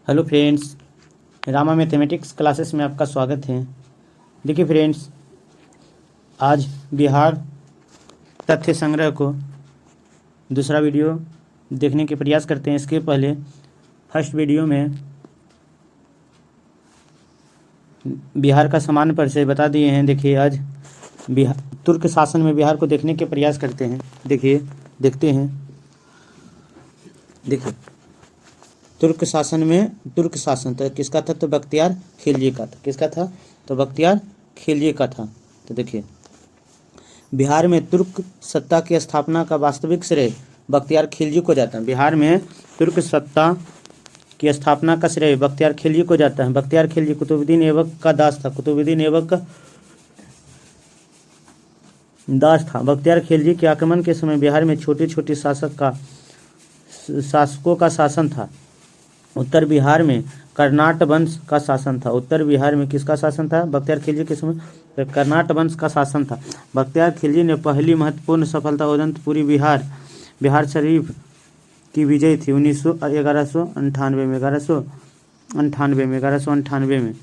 Hello friends, Rama mathematics classes में आपका स्वागत है। देखिए फ्रेंड्स, आज बिहार तथ्य संग्रह को दूसरा वीडियो देखने के प्रयास करते हैं। इसके पहले फर्स्ट वीडियो में बिहार का सामान्य परिचय बता दिए हैं। देखिए आज बिहार तुर्क शासन में बिहार को देखने के प्रयास करते हैं। देखते हैं। देखिए तुर्क शासन तो किसका था? तो बख्तियार खिलजी का था। किसका था? तो बख्तियार खिलजी का था। तो देखिए बिहार में तुर्क सत्ता की स्थापना का वास्तविक श्रेय बख्तियार खिलजी को जाता है। बिहार में तुर्क सत्ता की स्थापना का श्रेय बख्तियार खिलजी को जाता है। बख्तियार खिलजी कुतुबुद्दीन ऐबक का दास था। कुतुबुद्दीन ऐबक का दास था। बख्तियार खिलजी के आक्रमण के समय बिहार में छोटे छोटे शासकों का शासन था। उत्तर बिहार में कर्नाट वंश का शासन था। उत्तर बिहार में किसका शासन था? बख्तियार खिलजी के समय कर्नाट वंश का शासन था। बख्तियार खिलजी ने पहली महत्वपूर्ण सफलता उदंतपुरी बिहार शरीफ की विजय थी 1198 में।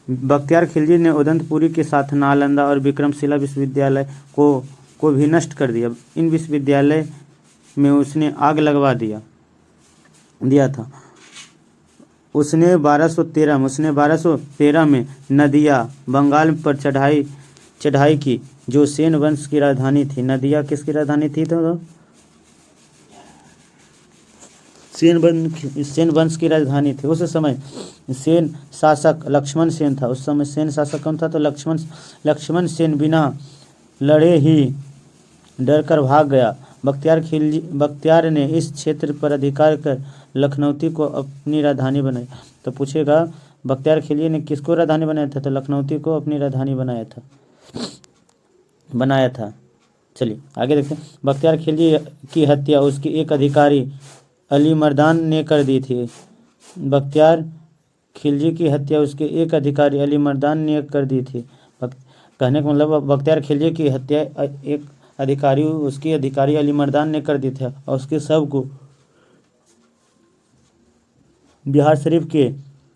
बख्तियार खिलजी ने उदंतपुरी के साथ नालंदा और विक्रमशिला विश्वविद्यालय को भी नष्ट कर दिया। इन विश्वविद्यालय में उसने आग लगवा दिया था। उसने 1213 में नदिया बंगाल पर चढ़ाई की, जो सेन वंश की राजधानी थी। नदिया किसकी राजधानी थी? तो सेन वंश की राजधानी थी। उस समय सेन शासक लक्ष्मण सेन था। उस समय सेन शासक कौन था? तो लक्ष्मण सेन बिना लड़े ही डर कर भाग गया। बख्तियार ने इस क्षेत्र पर अधिकार कर लखनऊती को अपनी राजधानी बनाई। तो पूछेगा बख्तियार खिलजी ने किसको राजधानी बनाया था? तो लखनऊती को अपनी राजधानी बनाया था। चलिए आगे देखते हैं। बख्तियार खिलजी की हत्या उसके एक अधिकारी अली मर्दान ने कर दी थी। बख्तियार खिलजी की हत्या उसके एक अधिकारी अली मर्दान ने कर दी थी। कहने का मतलब बख्तियार खिलजी की हत्या एक उसके अधिकारी अली मर्दान ने कर दी थी और उसके शव को बिहार शरीफ के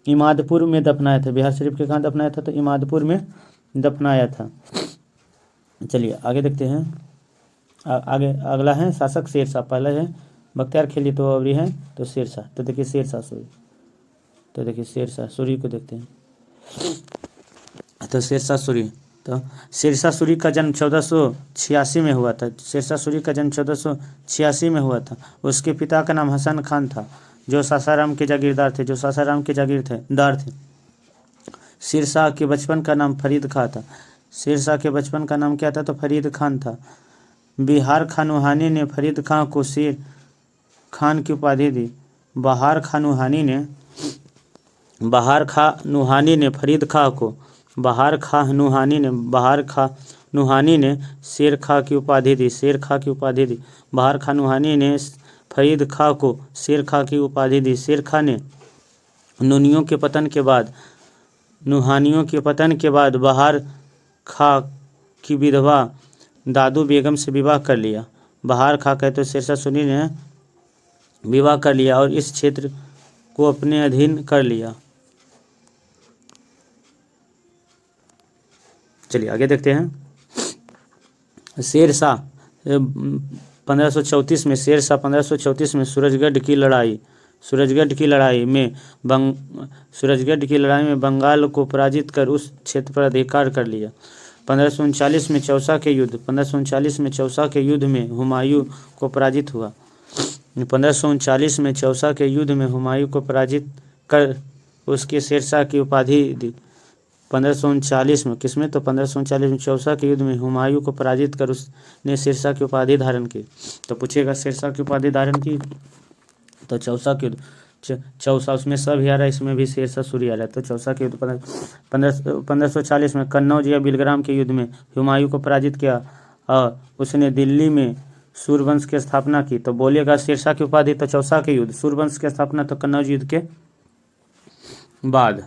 इमादपुर में दफनाया था। बिहार शरीफ के कहाँ दफनाया था? तो इमादपुर में दफनाया था। चलिए आगे देखते हैं। आगे अगला है शासक शेरशाह। पहला है बख्तियार खिलजी, तो अवरी है तो शेरशाह। तो देखिए शेरशाह सूरी को देखते हैं। तो शेरशाह सूरी का जन्म 1486 में हुआ था। शेरशाह सूरी का जन्म 1486 में हुआ था। उसके पिता का नाम हसन खान था, जो सासाराम के जागीरदार थे। शेरशाह के बचपन का नाम फरीद खां था। शेरशाह के बचपन का नाम क्या था? तो फरीद खान था। बिहार खान नुहानी ने फरीद खां को शेर खान की उपाधि दी। बहार खां नुहानी ने शेर खां की उपाधि दी। बहार खां नुहानी ने फरीद खां को शेर खां की उपाधि दी। शेर खां ने नुहानियों के पतन के बाद बहार खां की विधवा दादू बेगम से विवाह कर लिया। बहार खां कहते शेरशाह सूरी ने विवाह कर लिया और इस क्षेत्र को अपने अधीन कर लिया। चलिए आगे देखते हैं। शेरशाह 1534 में सूरजगढ़ की लड़ाई में बंगाल को पराजित कर उस क्षेत्र पर अधिकार कर लिया। 1539 में चौसा के युद्ध में हुमायूं को पराजित हुआ। 1539 में चौसा के युद्ध में हुमायूं को पराजित कर उसके शेरशाह की उपाधि दी। 1539 में किसमें? तो 1539 में चौसा के युद्ध में हुमायूं को पराजित कर उसने शेरशाह की उपाधि धारण की। तो पूछेगा शेरशाह की उपाधि धारण की, तो चौसा के चौसा उसमें सब ही आ रहा है, इसमें भी शेरशाह सूरी आ रहा है। तो चौसा के युद्ध 1540 में कन्नौज या बिलग्राम के युद्ध में हुमायूं को पराजित किया और उसने दिल्ली में सूरवंश की स्थापना की। तो बोलिएगा शेरशाह की उपाधि तो चौसा के युद्ध, सूरवंश की स्थापना तो कन्नौज युद्ध के बाद।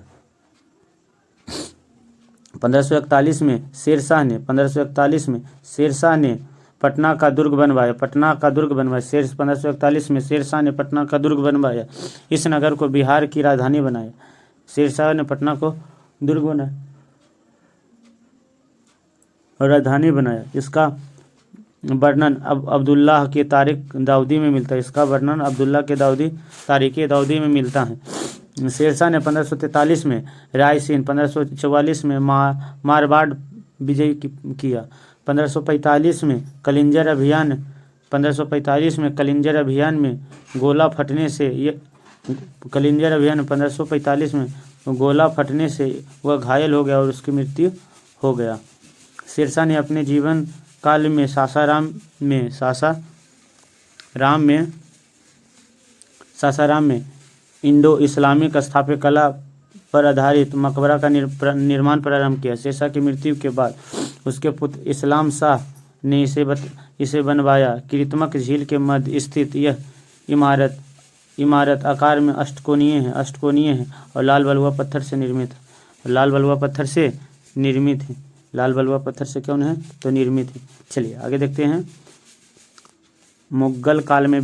1541 में शेरशाह ने पटना का दुर्ग बनवाया, पटना का दुर्ग बनवाया। 1541 में शेरशाह ने पटना का दुर्ग बनवाया, इस नगर को बिहार की राजधानी बनाया। शेरशाह ने पटना को दुर्ग बनाया और राजधानी बनाया। इसका वर्णन अब्दुल्लाह के तारीख दाऊदी में मिलता है। इसका वर्णन अब्दुल्लाह के तारीख दाऊदी में मिलता है। शेरशाह ने 1543 में रायसीन, 1544 में मारवाड़ विजय किया। 1545 में कलिंजर अभियान 1545 में कलिंजर अभियान में गोला फटने से कलिंजर अभियान 1545 में गोला फटने से वह घायल हो गया और उसकी मृत्यु हो गया। शेरशाह ने अपने जीवन काल में सासाराम में इंडो इस्लामिक स्थापत्य कला पर आधारित मकबरा का निर्माण प्रारंभ किया। शेरशाह की मृत्यु के बाद उसके पुत्र इस्लाम शाह ने इसे बनवाया। कृतमक झील के मध्य स्थित यह इमारत आकार में अष्टकोणीय है और लाल बलुआ पत्थर से निर्मित है। लाल बलुआ पत्थर से कौन है तो निर्मित है। चलिए आगे देखते हैं। मुगल काल में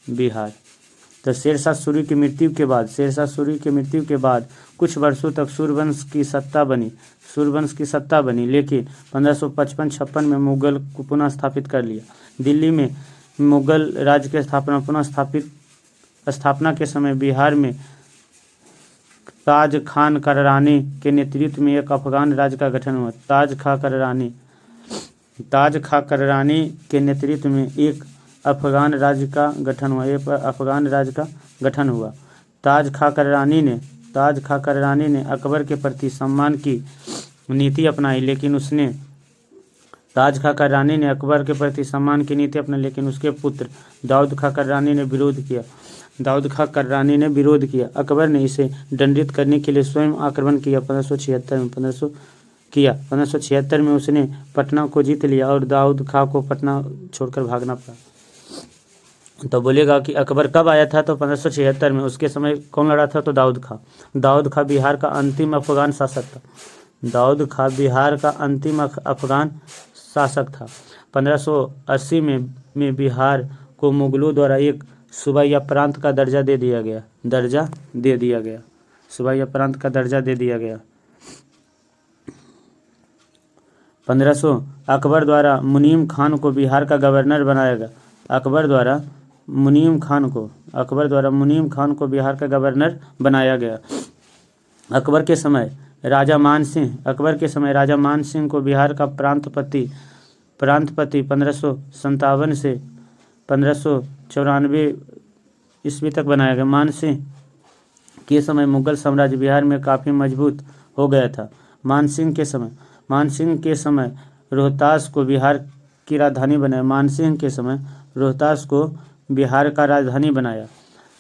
बिहार। तो शेरशाह सूरी की मृत्यु के बाद कुछ वर्षों तक सूर्यवंश की सत्ता बनी, लेकिन 1555-56 में मुगल को पुनः स्थापित कर लिया। दिल्ली में मुगल राज्य की स्थापना के समय बिहार में ताज खान कररानी के नेतृत्व में एक अफगान राज्य का गठन हुआ। ताज खां कररानी के नेतृत्व में एक अफगान राज्य का गठन हुआ। ताज खां कररानी ने अकबर के प्रति सम्मान की नीति अपनाई, लेकिन उसके पुत्र दाऊद खां कररानी ने विरोध किया। अकबर ने इसे दंडित करने के लिए स्वयं आक्रमण किया। 1576 में उसने पटना को जीत लिया और दाऊद खां को पटना छोड़कर भागना पड़ा। तो बोलेगा कि अकबर कब आया था तो 1576 में। उसके समय कौन लड़ा था तो दाऊद खां बिहार का अंतिम अफगान शासक था। 1580 में बिहार को मुगलों द्वारा एक सूबा या प्रांत का दर्जा दे दिया गया। सूबा या प्रांत का दर्जा दे दिया गया। 1500 अकबर द्वारा मुनीम खान को बिहार का गवर्नर बनाया गया। अकबर द्वारा मुनीम खान को बिहार का गवर्नर बनाया गया। अकबर के समय राजा मान सिंह को बिहार का प्रांतपति 1557 से 1594 ईस्वी तक बनाया गया। मान सिंह के समय मुगल साम्राज्य बिहार में काफ़ी मजबूत हो गया था। मान सिंह के समय रोहतास को बिहार की राजधानी बनाया।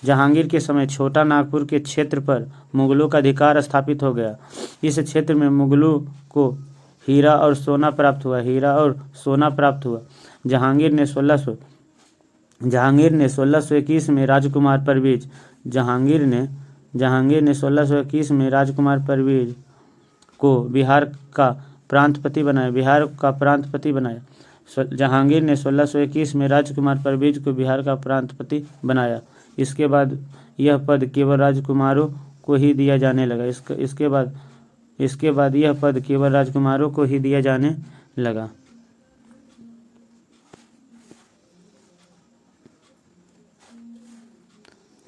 जहांगीर के समय छोटा नागपुर के क्षेत्र पर मुगलों का अधिकार स्थापित हो गया। इस क्षेत्र में मुगलों को हीरा और सोना प्राप्त हुआ। जहांगीर ने 1621 में राजकुमार परवेज को बिहार का प्रांतपति बनाया। इसके बाद यह पद केवल राजकुमारों को ही दिया जाने लगा।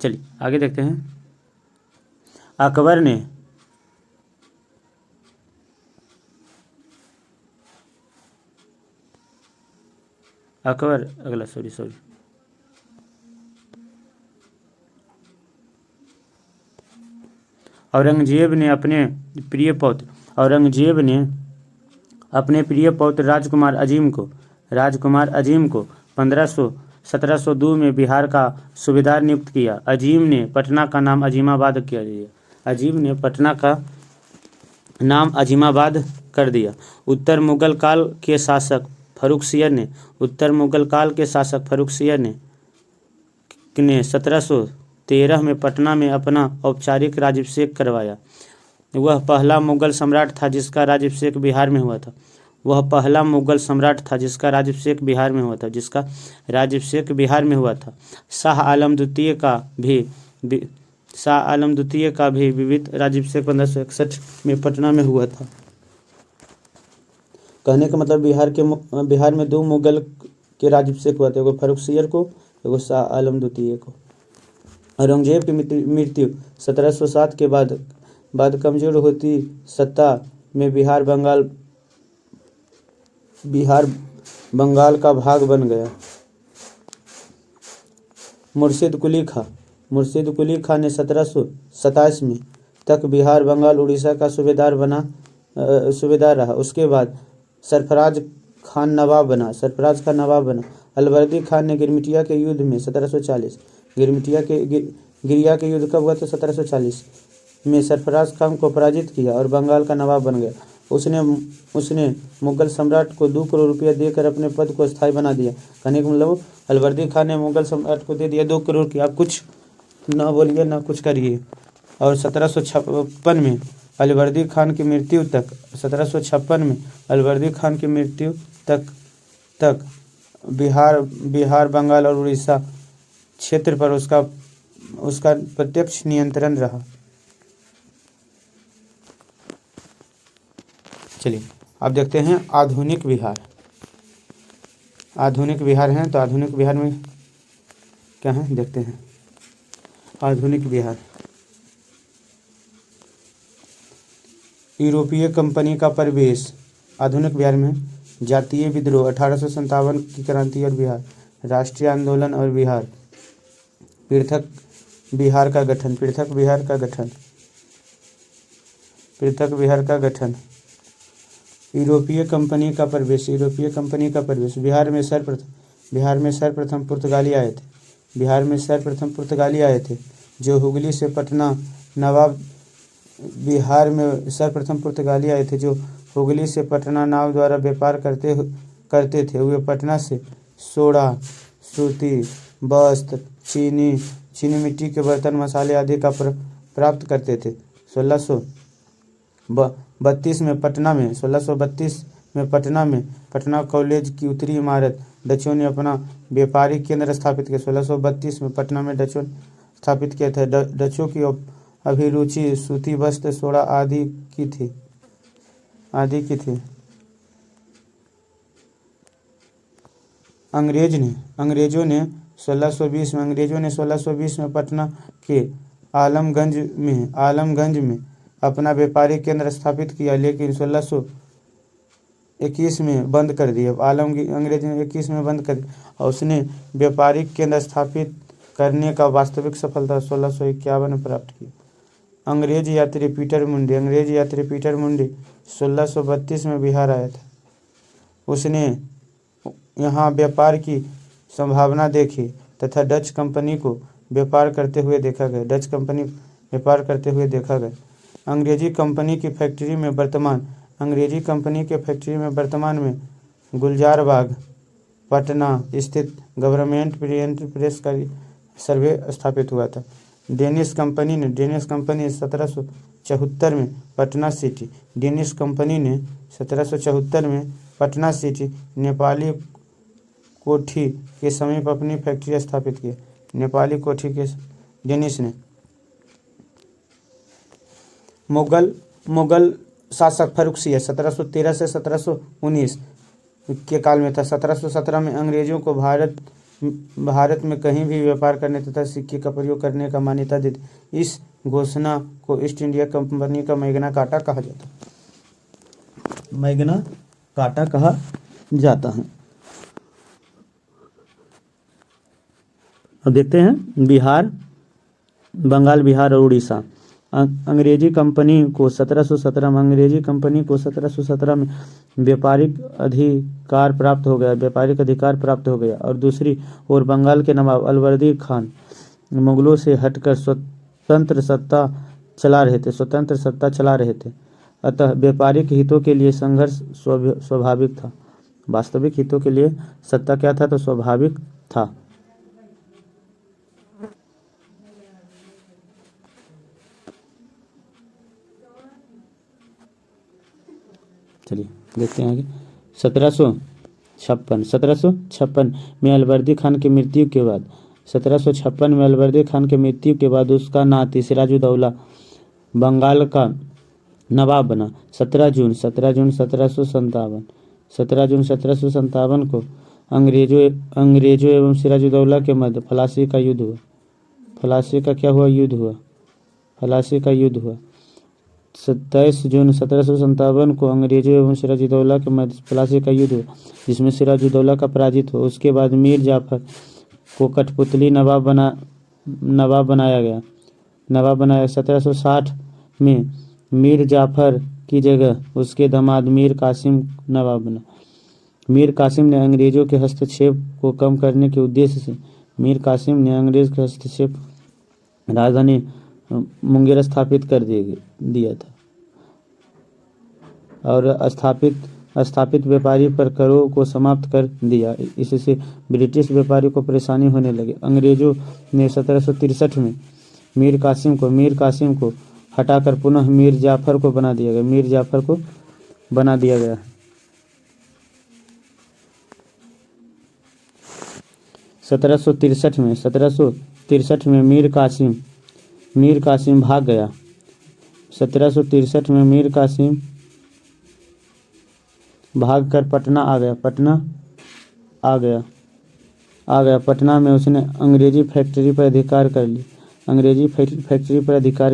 चलिए आगे देखते हैं। औरंगजेब ने अपने प्रिय पौत्र राजकुमार अजीम को 1702 में बिहार का सूबेदार नियुक्त किया। अजीम ने पटना का नाम अजीमाबाद कर दिया। उत्तर मुगल काल के शासक फर्रुख सियर ने 1713 में पटना में अपना औपचारिक राज्याभिषेक करवाया। वह पहला मुगल सम्राट था जिसका राज्याभिषेक बिहार में हुआ था। वह पहला मुगल सम्राट था जिसका राज्याभिषेक बिहार में हुआ था, जिसका राज्याभिषेक बिहार में हुआ था। शाह आलम द्वितीय का भी शाह आलम द्वितीय का भी विविध राज्याभिषेक 1561 में पटना में हुआ था। कहने का मतलब बिहार में दो मुगल के राज्याभिषेक हुआ था, एगो फर्रुखसियर को, एगो शाह आलम द्वितीय को। औरंगजेब की मृत्यु 1707 के बाद कमजोर होती सत्ता में बिहार बंगाल का भाग बन गया। मुर्शिद कुली खां ने 1727 में तक बिहार, बंगाल, उड़ीसा का सूबेदार रहा। उसके बाद सरफराज खान नवाब बना। अलवर्दी खान ने गिरमिटिया के युद्ध में 1740 गिरिया के युद्ध कब हुआ था? 1740 में सरफराज खान को पराजित किया और बंगाल का नवाब बन गया। उसने मुगल सम्राट को 2 करोड़ रुपया देकर अपने पद को स्थायी बना दिया। कहने का मतलब अलवर्दी खान ने मुगल सम्राट को दे दिया 2 करोड़ की, आप कुछ ना बोलिए ना कुछ करिए। और 1756 में अलवर्दी खान की मृत्यु तक 1756 में अलवर्दी खान की मृत्यु तक बिहार, बंगाल और उड़ीसा क्षेत्र पर उसका प्रत्यक्ष नियंत्रण रहा। चलिए अब देखते हैं आधुनिक बिहार। आधुनिक बिहार हैं तो आधुनिक बिहार में क्या है देखते हैं। आधुनिक बिहार यूरोपीय कंपनी का प्रवेश। आधुनिक बिहार में जातीय विद्रोह, 1857 की क्रांति और बिहार, राष्ट्रीय आंदोलन और बिहार, पृथक बिहार का गठन, यूरोपीय कंपनी का प्रवेश। बिहार में सर्वप्रथम पुर्तगाली आए थे जो हुगली से पटना नाव द्वारा व्यापार करते थे। वे पटना से सोडा, सूती वस्त्र, चीनी मिट्टी के बर्तन, मसाले आदि का प्राप्त करते थे। 1632 में पटना कॉलेज की उत्तरी इमारत डचों ने अपना व्यापारिक केंद्र स्थापित किया। 1632 में पटना में डचों स्थापित किया था। डचों की अभिरुचि सूती वस्त्र, सोडा आदि की थी। अंग्रेजों ने 1620 में पटना के आलमगंज में अपना व्यापारिक केंद्र स्थापित किया, लेकिन 1621 में बंद कर दिया। अंग्रेज ने 21 में बंद कर दिया और उसने व्यापारिक केंद्र स्थापित करने का वास्तविक सफलता 1651 में प्राप्त की। अंग्रेजी यात्री पीटर मुंडी 1632 में बिहार आया था। उसने यहाँ व्यापार की संभावना देखी तथा डच कंपनी को व्यापार करते हुए देखा गया। अंग्रेजी कंपनी की फैक्ट्री में वर्तमान में गुलजार बाग पटना स्थित गवर्नमेंट प्रेस का सर्वे स्थापित हुआ था। डेनिश कंपनी ने 1774 में पटना सिटी नेपाली कोठी के समीप अपनी फैक्ट्री स्थापित की। नेपाली कोठी के डेनिश ने मुगल शासक फर्रुखसियर 1713 से 1719 के काल में था। 1717 में अंग्रेजों को भारत में कहीं भी व्यापार करने तथा सिक्के का प्रयोग करने का मान्यता दी थी। इस घोषणा को ईस्ट इंडिया कंपनी का मैग्ना कार्टा कहा जाता है। अब देखते हैं बिहार, बंगाल, बिहार और उड़ीसा। अंग्रेजी कंपनी को 1717 में व्यापारिक अधिकार प्राप्त हो गया और दूसरी ओर बंगाल के नवाब अलवर्दी खान मुगलों से हटकर स्वतंत्र सत्ता चला रहे थे। अतः व्यापारिक हितों के लिए संघर्ष स्वाभाविक था। वास्तविक हितों के लिए सत्ता क्या था? तो स्वाभाविक था। चलिए देखते हैं आगे। 1756 में अलवर्दी खान की मृत्यु के बाद 1756 में अलवर्दी खान की मृत्यु के बाद उसका नाती सिराजुद्दौला बंगाल का नवाब बना। 17 जून 1757 को अंग्रेजों एवं सिराजुद्दौला के मध्य प्लासी का युद्ध हुआ। प्लासी का क्या हुआ? युद्ध हुआ। प्लासी का युद्ध हुआ। 27 जून 1757 को अंग्रेजों एवं सिराजुद्दौला के मध्य प्लासी का युद्ध हुआ, जिसमें सिराजुद्दौला का पराजित हुआ। उसके बाद मीर जाफर को कठपुतली नवाब बनाया गया। 1760 में मीर जाफर की जगह उसके दामाद मीर कासिम नवाब बना। मीर कासिम ने अंग्रेजों के हस्तक्षेप को कम करने के उद्देश्य से राजधानी मुंगेर स्थापित कर दिया था और स्थापित व्यापारी पर करों को समाप्त कर दिया। इससे ब्रिटिश व्यापारी को परेशानी होने लगी। अंग्रेजों ने 1763 में मीर कासिम को हटाकर पुनः मीर जाफर को बना दिया गया। 1763 में मीर कासिम भाग गया। 1763 में मीर कासिम भागकर पटना आ गया। पटना में उसने अंग्रेजी फैक्ट्री पर अधिकार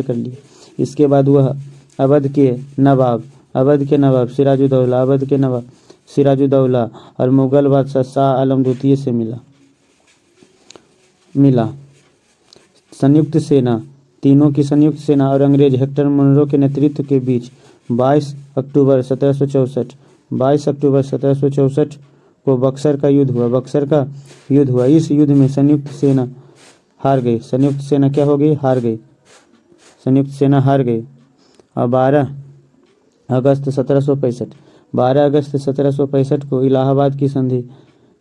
कर लिया। इसके बाद वह अवध के नवाब सिराजुद्दौला और मुगल बादशाह शाह आलम द्वितीय से मिला। तीनों की संयुक्त सेना और अंग्रेज हेक्टर मुनरो के नेतृत्व के बीच 22 अक्टूबर 1764 को बक्सर का युद्ध हुआ। इस युद्ध में संयुक्त सेना हार गई। और 12 अगस्त 1765 को इलाहाबाद की संधि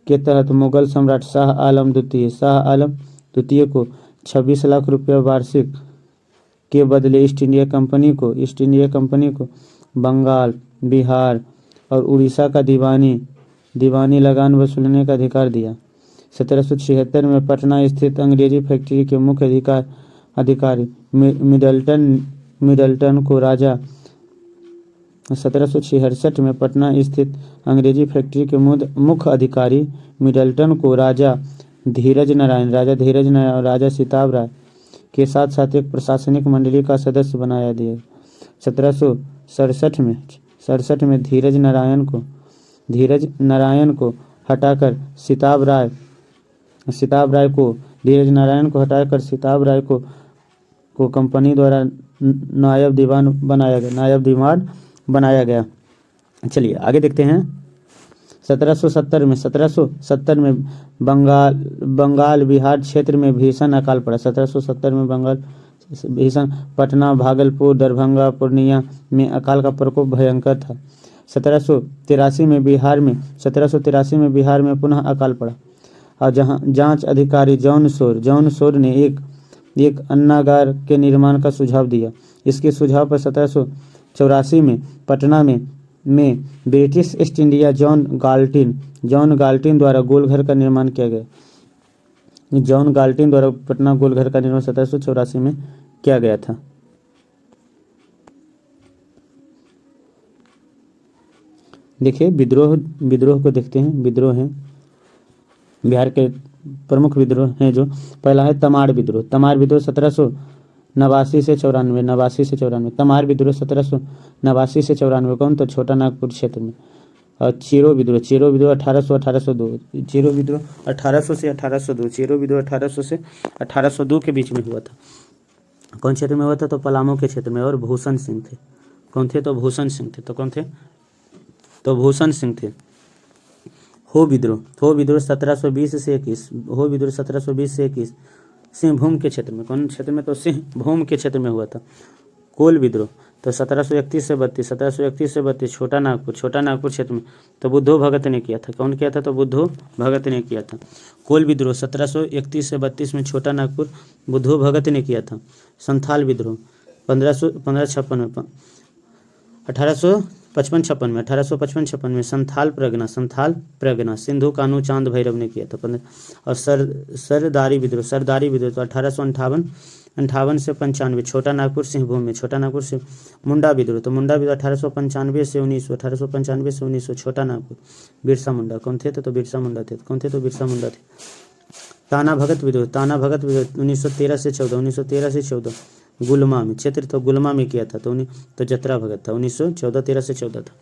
के तहत मुगल सम्राट शाह आलम द्वितीय को 26 लाख रुपया वार्षिक के बदले ईस्ट इंडिया कंपनी को बंगाल, बिहार और उड़ीसा का दीवानी लगान वसूलने का अधिकार दिया। 1776 में पटना स्थित अंग्रेजी फैक्ट्री के मुख्य अधिकारी मिडल्टन को राजा 1766 में पटना स्थित अंग्रेजी फैक्ट्री के मुख्य अधिकारी मिडल्टन को राजा धीरज नारायण और राजा सिताब राय के साथ एक प्रशासनिक मंडली का सदस्य बनाया दिया। 1767 में धीरज नारायण को हटाकर सिताब राय को कंपनी द्वारा नायब दीवान बनाया गया। चलिए आगे देखते हैं। 1770 में बंगाल बिहार क्षेत्र में भीषण अकाल पड़ा। 1770 में पटना, भागलपुर, दरभंगा, पूर्णिया में अकाल का प्रकोप भयंकर था। 1783 में बिहार में पुनः अकाल पड़ा और जहां जांच अधिकारी जॉन शोर ने एक अन्नागार के निर्माण का सुझाव दिया। इसके सुझाव पर 1784 में पटना में ब्रिटिश ईस्ट इंडिया जॉन गाल्टिन द्वारा गोलघर का निर्माण किया गया। जॉन गाल्टिन द्वारा पटना गोलघर का निर्माण 1784 में किया गया था। देखिए विद्रोह को देखते हैं। विद्रोह हैं बिहार के प्रमुख विद्रोह हैं। जो पहला है तमाड़ विद्रोह। 1789 से 94। तमाड़ विद्रोह 1789 से 94 कौन? तो छोटा नागपुर क्षेत्र में। और चेरो विद्रोह 1802। चेरो विद्रोह 1800 से 1802। चेरो विद्रोह 1800 से 1802 के बीच में हुआ था। कौन क्षेत्र में हुआ था? तो पलामू के क्षेत्र में। और भूषण सिंह थे। कौन थे? तो भूषण सिंह थे। तो कौन थे? तो भूषण सिंह थे। हो विद्रोह 1720 से 21। हो विद्रोह 1720 से 21 सिंहभूम के क्षेत्र में। कौन क्षेत्र में? तो सिंहभूम के क्षेत्र में हुआ था। कोल विद्रोह तो 1731 से 32 छोटा नागपुर क्षेत्र में। तो बुद्धो भगत ने किया था। कौन किया था? तो बुद्धो भगत ने किया था। कोल विद्रोह 1731 से 32 में छोटा नागपुर बुद्धो भगत ने किया था। संथाल विद्रोह 1556 में 1800 55-56 में 1855-56 में संथाल प्रगना सिंधु कानू चांद भैरव ने किया था। और सरदारी विद्रोह तो 1858 से 95 छोटा नागपुर सिंहभूम में मुंडा विद्रोह 1895 से 1900 छोटा नागपुर बिरसा मुंडा कौन थे तो बिरसा मुंडा थे। ताना भगत विद्रोह 1913 से 14 गुलमा में क्षेत्र तो गुलमा में किया था तो जतरा भगत था 1913 से 14 था।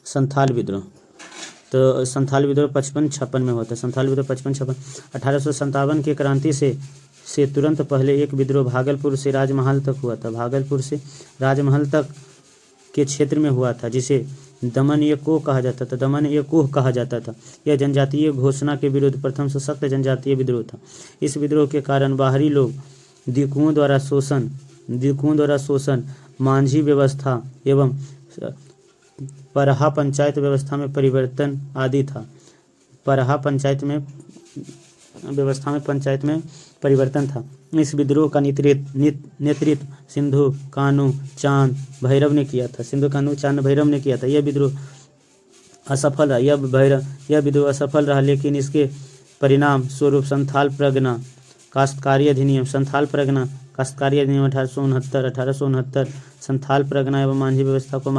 संथाल विद्रोह तो संथाल विद्रोह 55-56 में होता है। संथाल विद्रोह 55-56 1857 की क्रांति से तुरंत पहले एक विद्रोह भागलपुर से राजमहल तक हुआ था। भागलपुर से राजमहल तक के क्षेत्र में हुआ था जिसे दमन-ए-कोह कहा जाता था। यह जनजातीय घोषणा के विरुद्ध प्रथम सशक्त जनजातीय विद्रोह था। इस विद्रोह के कारण बाहरी लोग दिकुओं द्वारा शोषण मांझी व्यवस्था एवं परहा पंचायत व्यवस्था में परिवर्तन आदि था। परहा पंचायत में परिवर्तन था। इस विद्रोह का नेतृत्व सिंधु कानू चांद भैरव ने किया था। यह विद्रोह असफल रहा लेकिन इसके परिणाम स्वरूप संथाल प्रगना काश्तकारी अधिनियम 1869 संथाल प्रगना एवं मांझी व्यवस्था को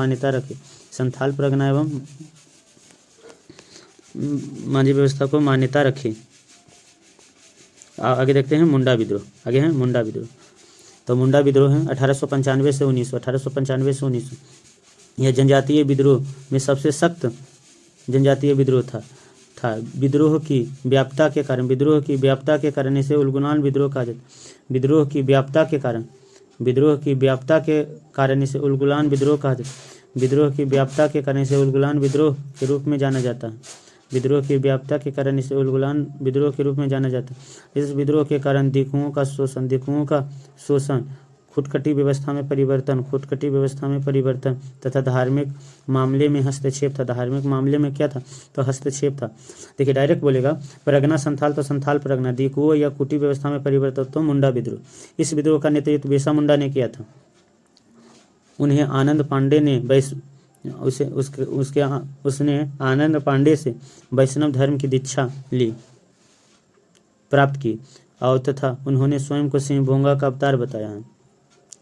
मान्यता रखी। आगे देखते हैं मुंडा विद्रोह। तो मुंडा विद्रोह है 1895 से 1900। यह जनजातीय विद्रोह में सबसे सख्त जनजातीय विद्रोह था। विद्रोह की व्याप्तता के कारण इसे उलगुलान विद्रोह कहा जाता है। विद्रोह की व्याप्तता के कारण इसे उलगुलान विद्रोह के रूप में जाना जाता है। इस विद्रोह के कारण दिकुओं का शोषण खुटकटी व्यवस्था में परिवर्तन तथा धार्मिक मामले में हस्तक्षेप था। हस्तक्षेप था। देखिए डायरेक्ट बोलेगा परगना संथाल तो संथाल परगना, दिकुओं या कुटी व्यवस्था में परिवर्तन तो मुंडा विद्रोह। इस विद्रोह का नेतृत्व बिरसा मुंडा ने किया था। उन्हें आनंद पांडे ने उसने आनंद पांडे से वैष्णव धर्म की दीक्षा प्राप्त की और तथा उन्होंने स्वयं को सिंहभोंगा का अवतार बताया है।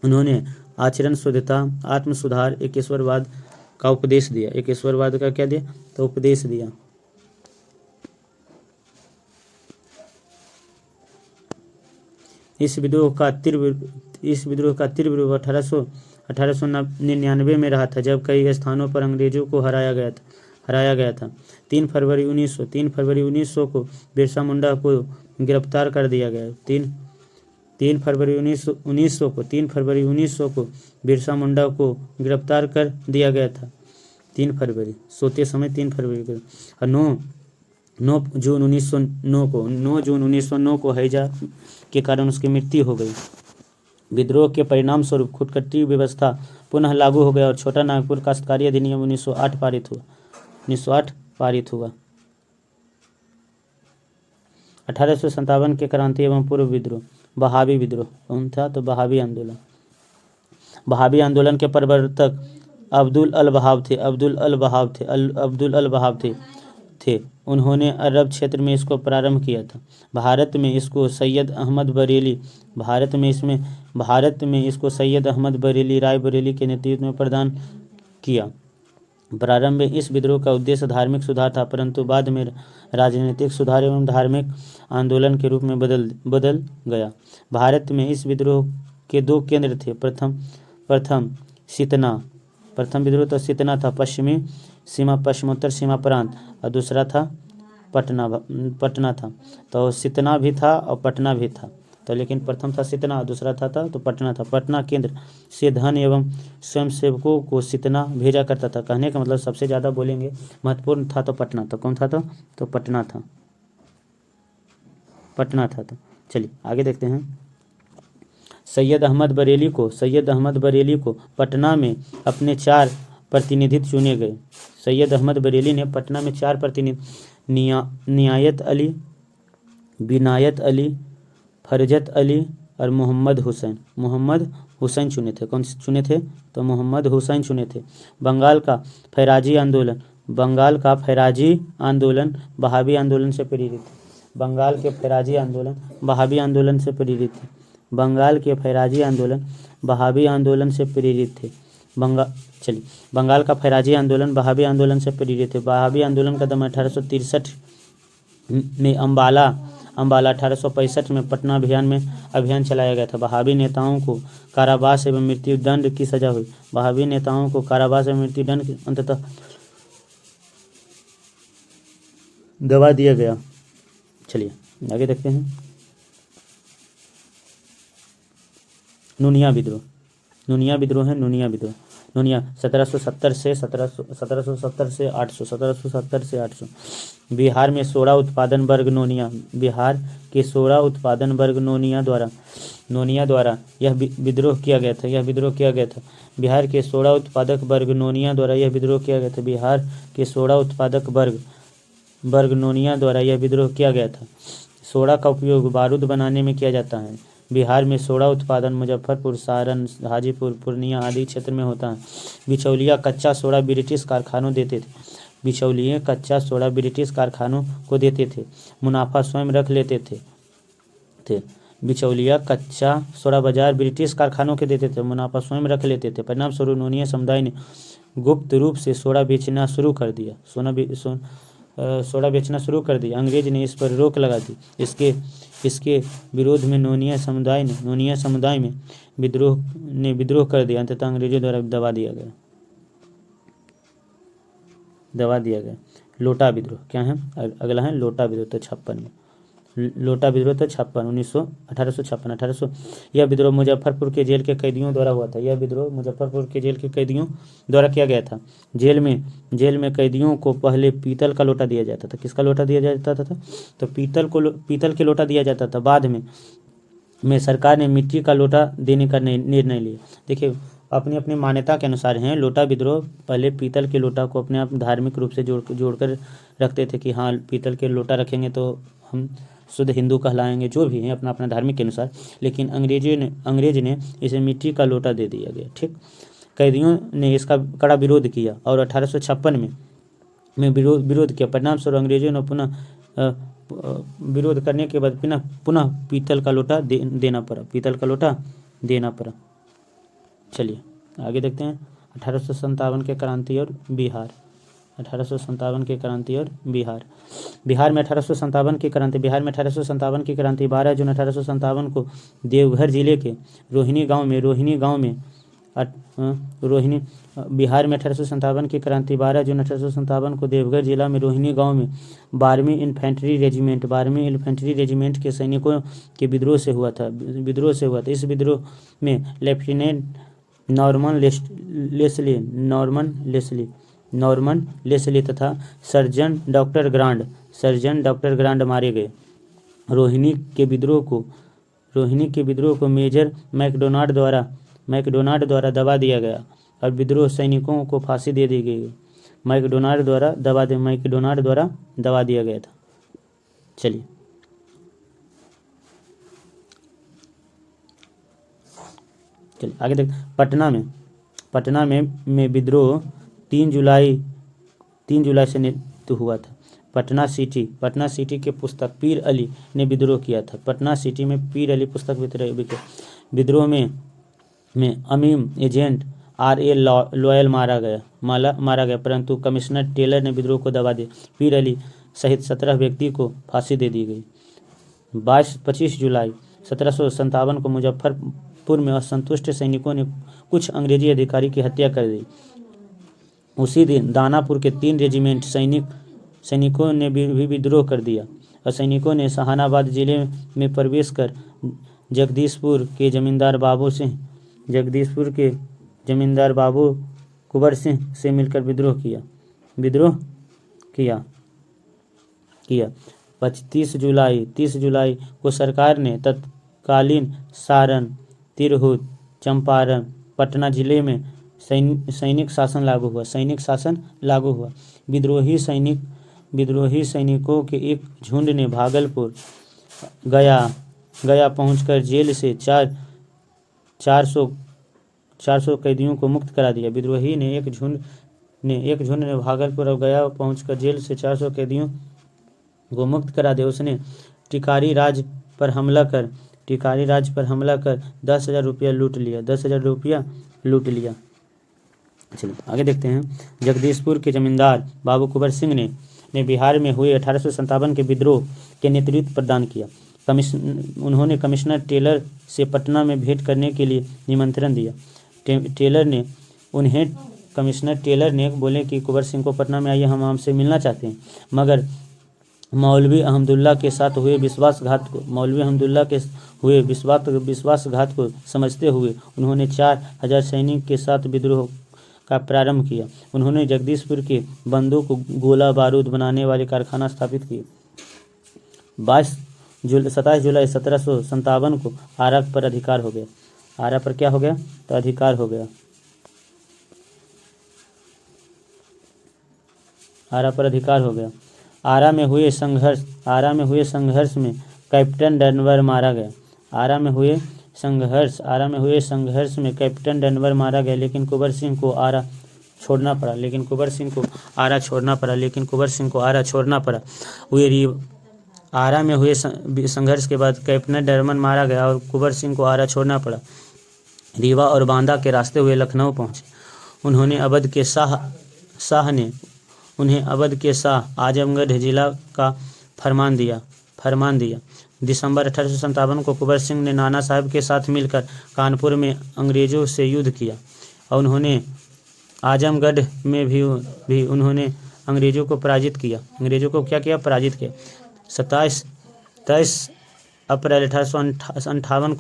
उन्होंने आचरण शुद्धता, आत्मसुधार, एकेश्वरवाद का उपदेश दिया। एकेश्वरवाद का क्या दिया तो उपदेश दिया। इस विद्रोह का तीव्र 1899 में रहा था जब कई स्थानों पर अंग्रेजों को हराया गया था। 3 फरवरी 1900 को बिरसा मुंडा को गिरफ्तार कर दिया गया। 3 फरवरी 1900 को बिरसा मुंडा को गिरफ्तार कर दिया गया था। 3 फरवरी सोते समय 3 फरवरी को। 9 जून 1909 को हैजा के कारण उसकी मृत्यु हो गई। विद्रोह के परिणाम स्वरूप खुटकटी व्यवस्था पुनः लागू हो गया और छोटा नागपुर काश्तकारी अधिनियम 1908 पारित हुआ। 1857 के क्रांति एवं पूर्व विद्रोह। बहावी विद्रोह कौन था तो बहावी आंदोलन के प्रवर्तक अब्दुल अल बहाव थे। उन्होंने अरब क्षेत्र में इसको प्रारंभ किया था। भारत में इसको सैयद अहमद बरेली राय बरेली के नेतृत्व में प्रदान किया। प्रारंभ में इस विद्रोह का उद्देश्य धार्मिक सुधार था, परंतु बाद में राजनीतिक सुधार एवं धार्मिक आंदोलन के रूप में बदल गया। भारत में इस विद्रोह के 2 केंद्र थे। प्रथम विद्रोह तो सितना था, पश्चिमोत्तर सीमा प्रांत, और दूसरा था पटना था। तो सितना भी था और पटना भी था। तो लेकिन प्रथम था सितना और दूसरा था तो पटना था। पटना केंद्र से धन एवं स्वयंसेवकों को सितना भेजा करता था। कहने का मतलब सबसे ज़्यादा बोलेंगे महत्वपूर्ण था तो पटना। तो कौन था तो पटना था। तो चलिए आगे देखते हैं। सैयद अहमद बरेली को पटना में अपने 4 प्रतिनिधि चुने गए। सैयद अहमद बरेली ने पटना में 4 प्रतिनिधि नियायत अली, बिनायत अली, फरजत अली और मोहम्मद हुसैन चुने थे। कौन से चुने थे? तो मोहम्मद हुसैन चुने थे। बंगाल का फैराजी आंदोलन वहाबी आंदोलन से प्रेरित थे। बंगाल के फैराजी आंदोलन वहाबी आंदोलन से प्रेरित थे। बंगाल के फैराजी आंदोलन वहाबी आंदोलन से प्रेरित थे। बंगाल का फैराजी आंदोलन वहाबी आंदोलन से प्रेरित थे। वहाबी आंदोलन का दम 1863 में अम्बाला 1865 में पटना अभियान चलाया गया था। वहाबी नेताओं को कारावास एवं मृत्यु दंड की सजा हुई। वहाबी नेताओं को कारावास एवं मृत्यु दंड की अंततः दबा दिया गया। चलिए आगे देखते हैं। नूनिया विद्रोह है। नूनिया 1770 से 800। बिहार में सोडा उत्पादन वर्ग नोनिया द्वारा यह विद्रोह किया गया था। बिहार के सोडा उत्पादक वर्ग नोनिया द्वारा यह विद्रोह किया गया था। बिहार के सोडा उत्पादक वर्ग नोनिया द्वारा यह विद्रोह किया गया था। सोडा का उपयोग बारूद बनाने में किया जाता है। बिहार में सोडा उत्पादन मुजफ्फरपुर, सारण, हाजीपुर, पूर्णिया आदि क्षेत्र में होता है। बिचौलिया कच्चा सोडा ब्रिटिश कारखानों को देते थे। मुनाफा स्वयं रख लेते थे। बिचौलिया कच्चा सोडा बाजार ब्रिटिश कारखानों के देते थे, मुनाफा स्वयं रख लेते थे। परिणाम स्वरूप नोनिया समुदाय ने गुप्त रूप से सोडा बेचना शुरू कर दिया। अंग्रेज ने इस पर रोक लगा दी। इसके विरोध में नोनिया समुदाय में विद्रोह कर दिया। अंततः अंग्रेजों द्वारा दबा दिया गया। लोटा विद्रोह क्या है? अगला है लोटा विद्रोह। तो 1856। यह विद्रोह मुजफ्फरपुर के जेल के कैदियों द्वारा हुआ था। किया गया था। जेल में कैदियों को पहले पीतल का लोटा दिया जाता था। किसका लोटा दिया जाता था? तो पीतल के लोटा दिया जाता था। बाद में सरकार ने मिट्टी का लोटा देने का निर्णय लिया। देखिए अपनी अपनी मान्यता के अनुसार हैं। लोटा विद्रोह पहले पीतल के लोटा को अपने आप धार्मिक रूप से जोड़कर रखते थे कि हाँ पीतल के लोटा रखेंगे तो हम शुद्ध हिंदू कहलाएंगे, जो भी हैं अपना धार्मिक के अनुसार। लेकिन अंग्रेज ने इसे मिट्टी का लोटा दे दिया गया। ठीक, कैदियों ने इसका कड़ा विरोध किया और 1856 में विरोध किया। परिणाम स्वरूप अंग्रेजों ने पुनः विरोध करने के बाद पुनः पीतल का लोटा देना पड़ा। चलिए आगे देखते हैं। 1857 के क्रांति और बिहार। 1857 की क्रांति और बिहार में 1857 की क्रांति। 12 जून 1857 को देवघर जिले के रोहिणी गांव में बिहार में 1857 की क्रांति 12 जून 1857 को देवघर जिला में रोहिणी गांव में 12वीं इन्फेंट्री रेजिमेंट के सैनिकों के विद्रोह से हुआ था। इस विद्रोह में लेफ्टिनेंट नॉर्मन लेस्ली तथा सर्जन डॉक्टर ग्रांड मारे गए। रोहिणी के विद्रोह को मेजर मैकडोनाल्ड द्वारा दबा दिया गया और विद्रोह सैनिकों को फांसी दे दी गई। मैकडोनाल्ड द्वारा दबा दिया गया था। चलिए आगे देख। पटना में विद्रोह 3 जुलाई से नेतृत्व हुआ था। पटना सिटी के पुस्तक पीर अली ने विद्रोह किया था। पटना सिटी में पीर अली पुस्तक विद्रोह में अमीम एजेंट R.A. लॉयल मारा गया, परंतु कमिश्नर टेलर ने विद्रोह को दबा दिया। पीर अली सहित 17 व्यक्ति को फांसी दे दी गई। 25 जुलाई 1757 को मुजफ्फरपुर में असंतुष्ट सैनिकों ने कुछ अंग्रेजी अधिकारी की हत्या कर दी। उसी दिन दानापुर के 3 रेजिमेंट सैनिकों ने भी विद्रोह कर दिया और सैनिकों ने सहानाबाद जिले में प्रवेश कर जगदीशपुर के जमींदार बाबू कुंवर सिंह से मिलकर विद्रोह किया। 30 जुलाई को सरकार ने तत्कालीन सारण, तिरहुत, चंपारण, पटना जिले में सैनिक शासन लागू हुआ। विद्रोही सैनिकों के एक झुंड ने भागलपुर, गया, गया पहुंचकर जेल से 400 कैदियों को मुक्त करा दिया। विद्रोही ने एक झुंड ने भागलपुर और गया पहुंचकर जेल से 400 कैदियों को मुक्त करा दिया। उसने टिकारी राज पर हमला कर 10,000 रुपया लूट लिया। चलिए आगे देखते हैं। जगदीशपुर के जमींदार बाबू कुंवर सिंह ने बिहार में हुए 1857 के विद्रोह के नेतृत्व प्रदान किया। उन्होंने कमिश्नर टेलर से पटना में भेंट करने के लिए निमंत्रण दिया। कमिश्नर टेलर ने बोले कि कुंवर सिंह को पटना में आइए, हम आपसे मिलना चाहते हैं। मगर मौलवी अहमदुल्ला के हुए विश्वासघात को समझते हुए उन्होंने 4,000 सैनिक के साथ विद्रोह का प्रारंभ किया। उन्होंने जगदीशपुर के बंदूक गोला बारूद बनाने वाले कारखाना स्थापित किए। 27 जुलाई 1757 को आरा पर अधिकार हो गया। आरा पर क्या हो गया? तो अधिकार हो गया। आरा पर अधिकार हो गया। आरा में हुए संघर्ष में कैप्टन डनवर मारा गया। आरा में हुए संघर्ष में कैप्टन डनवर मारा गया, लेकिन कुंवर सिंह को आरा छोड़ना पड़ा। आरा में हुए संघर्ष के बाद कैप्टन डनवर मारा गया और कुंवर सिंह को आरा छोड़ना पड़ा। रीवा और बांदा के रास्ते हुए लखनऊ पहुंचे। उन्हें अवध के शाह आजमगढ़ जिला का फरमान दिया। दिसंबर 1857 को कुंवर सिंह ने नाना साहब के साथ मिलकर कानपुर में अंग्रेजों से युद्ध किया और उन्होंने आजमगढ़ में भी उन्होंने अंग्रेजों को पराजित किया। पराजित किया। 23 अप्रैल 1858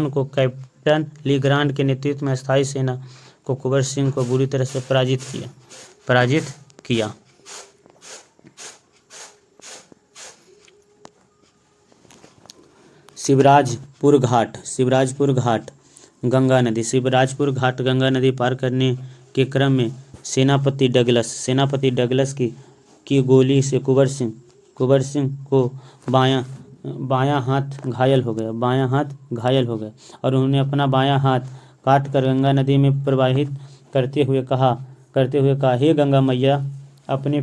को कैप्टन लीग्रांड के नेतृत्व में स्थायी सेना को कुंवर सिंह को बुरी तरह से पराजित किया। शिवराजपुर घाट गंगा नदी पार करने के क्रम में सेनापति डगलस की गोली से कुंवर सिंह को बायां हाथ घायल हो गया और उन्होंने अपना बायां हाथ काट कर गंगा नदी में प्रवाहित करते हुए कहा, हे गंगा मैया अपने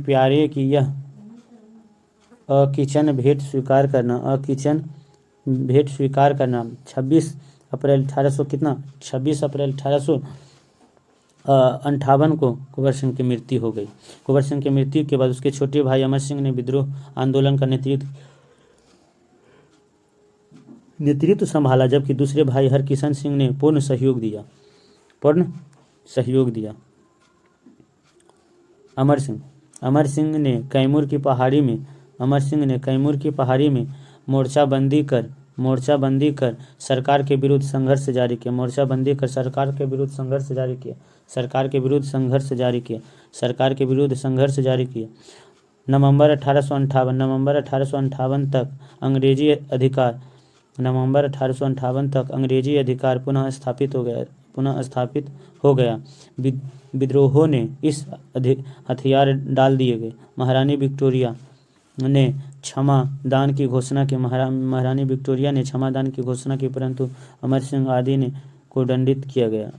प्यारे की यह अकिचन भेंट स्वीकार करना। 26 अप्रैल 1858 को कुंवर सिंह की मृत्यु हो गई। कुंवर सिंह की मृत्यु के बाद उसके छोटे भाई अमर सिंह ने विद्रोह आंदोलन का नेतृत्व संभाला, जबकि दूसरे भाई हरकिशन सिंह ने पूर्ण सहयोग दिया। अमर सिंह ने कैमूर की पहाड़ी में मोर्चाबंदी कर सरकार के विरुद्ध संघर्ष जारी किया। नवंबर 1858 तक अंग्रेजी अधिकार पुनः स्थापित हो गया। विद्रोहों ने इस हथियार डाल दिए गए। महारानी विक्टोरिया ने क्षमा दान की घोषणा की, परंतु अमर सिंह आदि को दंडित किया गया।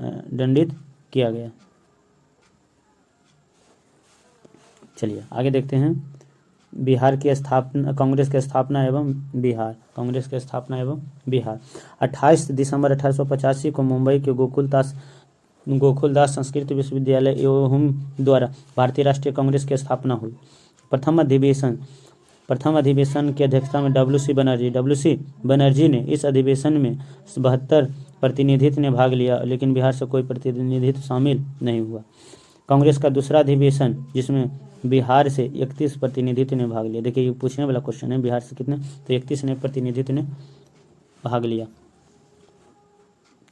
चलिए आगे देखते हैं। कांग्रेस की स्थापना एवं बिहार। 28 दिसंबर 1885 को मुंबई के गोकुलदास संस्कृत विश्वविद्यालय एवं द्वारा भारतीय राष्ट्रीय कांग्रेस की स्थापना हुई। प्रथम अधिवेशन की अध्यक्षता में डब्ल्यू.सी. बनर्जी ने इस अधिवेशन में 72 प्रतिनिधित्व ने भाग लिया, लेकिन बिहार से कोई प्रतिनिधित्व शामिल नहीं हुआ। कांग्रेस का दूसरा अधिवेशन जिसमें बिहार से 31 प्रतिनिधित्व ने भाग लिया। देखिए ये पूछने वाला क्वेश्चन है, बिहार से कितने? तो 31 ने प्रतिनिधित्व ने भाग लिया।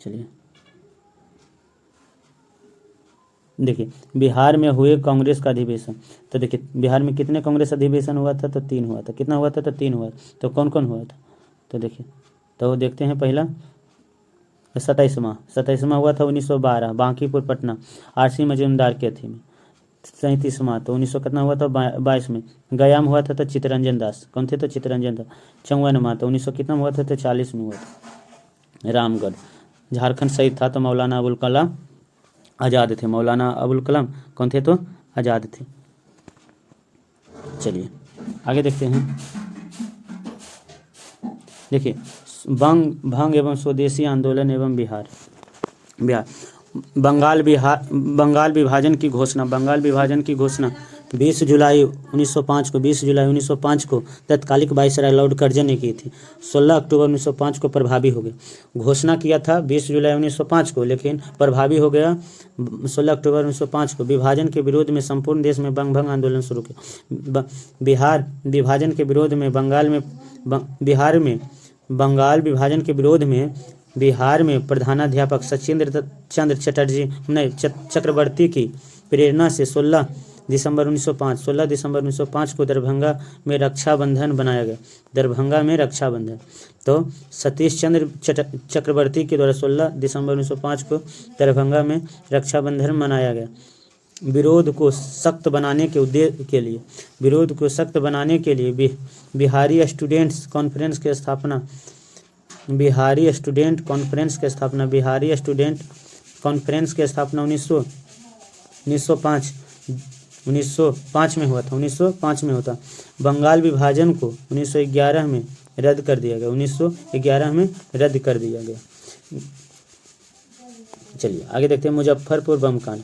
चलिए देखिए बिहार में हुए कांग्रेस का अधिवेशन। तो देखिए बिहार में कितने कांग्रेस अधिवेशन हुआ था? तो 3 हुआ था। कितना हुआ था? तो 3 हुआ। तो कौन कौन हुआ था? तो देखिए, तो देखते हैं। पहला 27वां हुआ था 1912 बांकीपुर पटना, आर.सी. मजूमदार के अथी में। 37वां। तो 1900 कितना हुआ था 22 में। गया में हुआ था तो चित्तरंजन दास, कौन थे तो चित्तरंजन दास। 54वां। तो 1900 कितना में हुआ था तो 40 में हुआ था रामगढ़। झारखंड शहीद था तो मौलाना अबुल कलाम आज़ाद थे। मौलाना अबुल कलाम कौन थे तो आज़ाद थे। चलिए आगे देखते हैं। देखिए भंग एवं स्वदेशी आंदोलन एवं बिहार। बंगाल विभाजन की घोषणा। बंगाल विभाजन की घोषणा 20 जुलाई 1905 को 20 जुलाई 1905 को तत्कालिक वायसराय लॉर्ड कर्जन ने की थी। 16 अक्टूबर 1905 को प्रभावी हो गई। घोषणा किया था 20 जुलाई 1905 को, लेकिन प्रभावी हो गया 16 अक्टूबर 1905 को। विभाजन के विरोध में संपूर्ण देश में भंग आंदोलन शुरू किया। बिहार विभाजन के विरोध में बिहार में प्रधानाध्यापक सचिंद्र चंद्र चक्रवर्ती की प्रेरणा से 16 दिसंबर 1905 को दरभंगा में रक्षाबंधन बनाया गया। दरभंगा में रक्षाबंधन तो सतीश चंद्र चक्रवर्ती के द्वारा 16 दिसंबर 1905 को दरभंगा में रक्षाबंधन मनाया गया। विरोध को सख्त बनाने के लिए बिहारी स्टूडेंट कॉन्फ्रेंस की स्थापना 1905 में हुआ था। 1905 में होता। बंगाल विभाजन को 1911 में रद्द कर दिया गया। 1911 में रद्द कर दिया गया। चलिए आगे देखते हैं। मुजफ्फरपुर बम कांड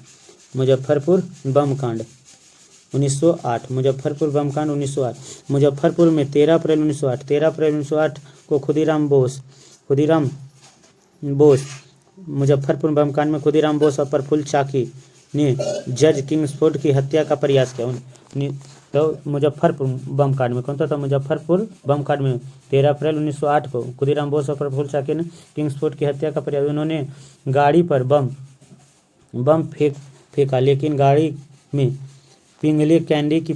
1908। मुजफ्फरपुर बम कांड 1908। मुजफ्फरपुर में 13 अप्रैल 1908 को खुदीराम बोस मुजफ्फरपुर बम कांड में खुदीराम बोस और प्रफुल्ल चाकी ने जज किंग्सफोर्ड की हत्या का प्रयास किया। तो मुजफ्फरपुर बम कांड में कौन था? मुजफ्फरपुर बम कांड में 13 अप्रैल 1908 को खुदीराम बोस और प्रफुल्ल चाकी ने किंग्सफोर्ड की हत्या का प्रयास। उन्होंने गाड़ी पर बम फेंका, लेकिन गाड़ी में पिंगले कैंडी की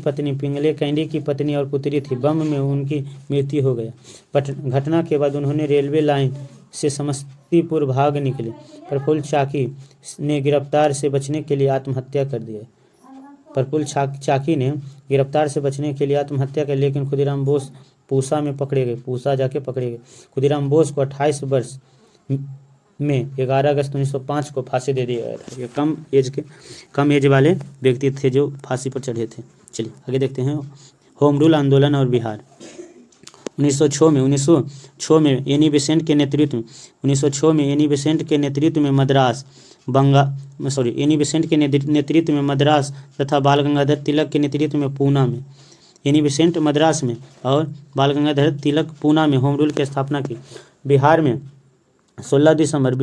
पत्नी और पुत्री थी। बम में उनकी मृत्यु हो गया। घटना के बाद उन्होंने रेलवे लाइन से समस्तीपुर भाग निकले। प्रफुल्ल चाकी ने गिरफ्तार से बचने के लिए आत्महत्या कर दिया। लेकिन खुदीराम बोस पूसा जाके पकड़े गए। खुदीराम बोस को 28 वर्ष में 11 अगस्त 1905 को फांसी दे दिया गया था। ये कम एज वाले व्यक्ति थे जो फांसी पर चढ़े थे। चलिए आगे देखते हैं। होम रूल आंदोलन और बिहार। 1906 में एनी बेसेंट के नेतृत्व में मद्रास तथा बाल गंगाधर तिलक के नेतृत्व में पूना में एनी बेसेंट मद्रास में और बाल गंगाधर तिलक पूना में होम रूल की स्थापना की। बिहार में 16 दिसंबर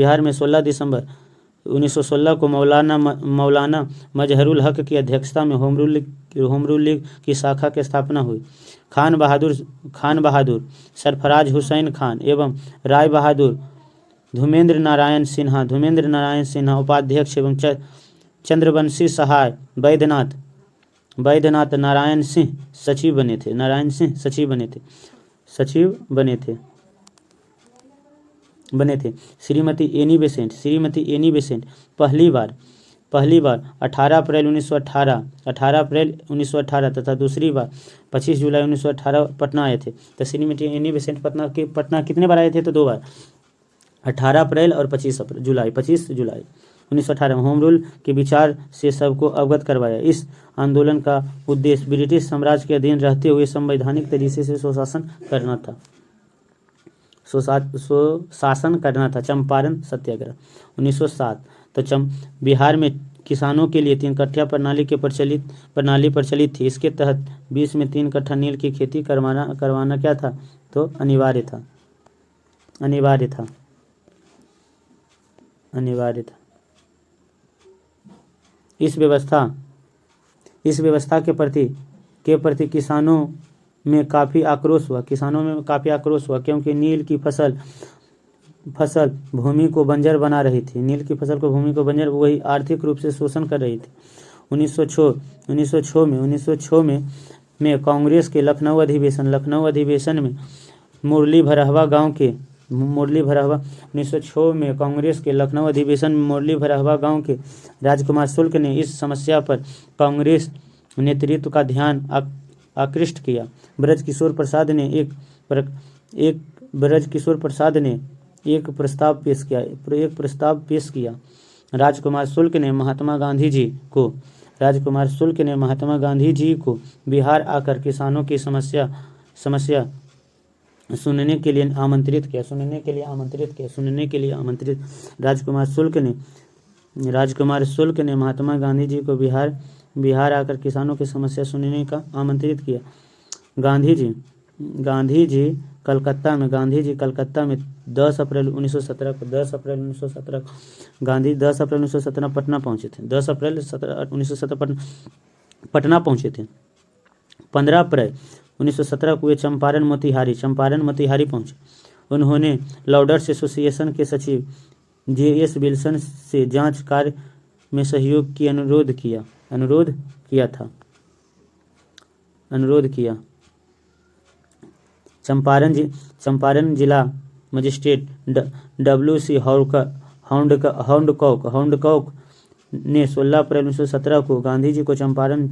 1916 को मौलाना मजहरुल हक की अध्यक्षता में होम रूल लीग की शाखा की स्थापना हुई। खान बहादुर, सरफराज हुसैन खान एवं राय बहादुर, धुमेंद्र नारायण सिन्हा उपाध्यक्ष एवं चंद्रवंशी सहाय, वैद्यनाथ नारायण सिंह सचिव बने थे। श्रीमती एनी बेसेंट पहली बार 18 अप्रैल 1918 तथा दूसरी बार 25 जुलाई 1918 पटना आए थे। तो श्रीमती एनी बेसेंट पटना कितने बार आए थे? तो 2 बार, 18 अप्रैल और 25 जुलाई 1918 में होम रूल के विचार से सबको अवगत करवाया। इस आंदोलन का उद्देश्य ब्रिटिश साम्राज्य के अधीन रहते हुए संवैधानिक तरीके से सुशासन करना था। चंपारण सत्याग्रह 1907। तो बिहार में किसानों के लिए 3 कट्ठा प्रणाली प्रचलित थी। इसके तहत 20 में 3 कट्ठा नील की खेती करवाना क्या था? तो अनिवार्य था। इस व्यवस्था के प्रति किसानों में काफ़ी आक्रोश हुआ क्योंकि नील की फसल भूमि को बंजर बना रही थी। वही आर्थिक रूप से शोषण कर रही थी। 1906 में कांग्रेस के लखनऊ अधिवेशन में मुरली भरहवा गांव के मुरली भरावा। 1906 में कांग्रेस के लखनऊ अधिवेशन में मुरली भरावा गांव के राजकुमार शुक्ल ने इस समस्या पर कांग्रेस नेतृत्व का ध्यान आकृष्ट किया। ब्रजकिशोर प्रसाद ने एक प्रस्ताव पेश किया। राजकुमार शुक्ल ने महात्मा गांधी जी को बिहार आकर किसानों की समस्या सुनने के लिए आमंत्रित किया। राजकुमार शुक्ल ने महात्मा गांधी जी को बिहार आकर किसानों की समस्या सुनने का आमंत्रित किया। गांधी जी कलकत्ता में 10 अप्रैल 1917 को गांधी 10 अप्रैल 1917 पटना पहुंचे थे। 10 अप्रैल 1917 पटना पहुंचे थे। 15 अप्रैल 1917 को वे चंपारण मोतिहारी पहुंचे। उन्होंने लॉर्ड्स एसोसिएशन के सचिव J.S. विल्सन से जांच कार्य में सहयोग की अनुरोध किया। चंपारण जिला मजिस्ट्रेट W.C. हाउंडकॉक ने 16 अप्रैल 1917 को गांधी जी को चंपारण